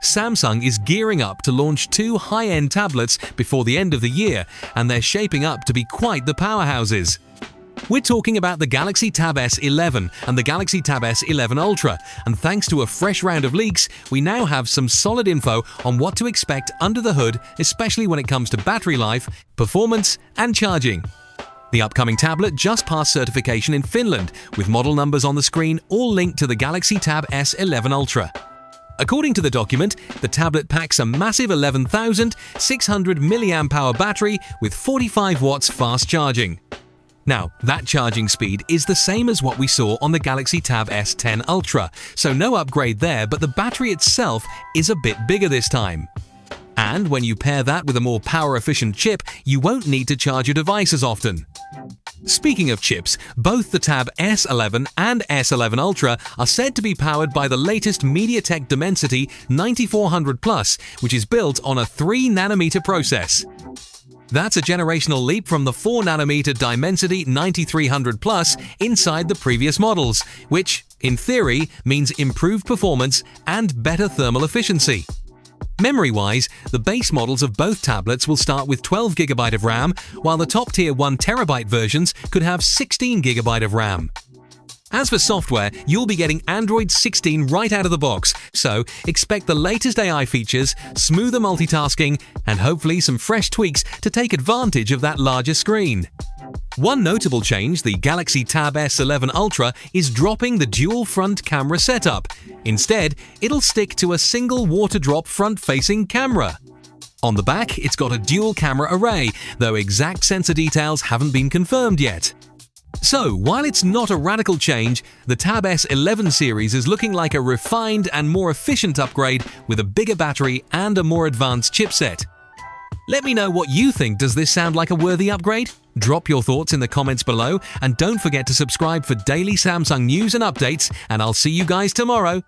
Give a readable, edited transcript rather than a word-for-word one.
Samsung is gearing up to launch two high-end tablets before the end of the year, and they're shaping up to be quite the powerhouses. We're talking about the Galaxy Tab S11 and the Galaxy Tab S11 Ultra, and thanks to a fresh round of leaks, we now have some solid info on what to expect under the hood, especially when it comes to battery life, performance, and charging. The upcoming tablet just passed certification in Finland, with model numbers on the screen all linked to the Galaxy Tab S11 Ultra. According to the document, the tablet packs a massive 11,600 mAh battery with 45 watts fast charging. Now, that charging speed is the same as what we saw on the Galaxy Tab S10 Ultra, so no upgrade there, but the battery itself is a bit bigger this time. And when you pair that with a more power-efficient chip, you won't need to charge your device as often. Speaking of chips, both the Tab S11 and S11 Ultra are said to be powered by the latest MediaTek Dimensity 9400 Plus, which is built on a 3nm process. That's a generational leap from the 4nm Dimensity 9300 Plus inside the previous models, which, in theory, means improved performance and better thermal efficiency. Memory-wise, the base models of both tablets will start with 12GB of RAM, while the top-tier 1TB versions could have 16GB of RAM. As for software, you'll be getting Android 16 right out of the box, so expect the latest AI features, smoother multitasking, and hopefully some fresh tweaks to take advantage of that larger screen. One notable change, the Galaxy Tab S11 Ultra is dropping the dual front camera setup. Instead, it'll stick to a single water-drop front-facing camera. On the back, it's got a dual camera array, though exact sensor details haven't been confirmed yet. So, while it's not a radical change, the Tab S11 series is looking like a refined and more efficient upgrade with a bigger battery and a more advanced chipset. Let me know what you think. Does this sound like a worthy upgrade? Drop your thoughts in the comments below, and don't forget to subscribe for daily Samsung news and updates, and I'll see you guys tomorrow.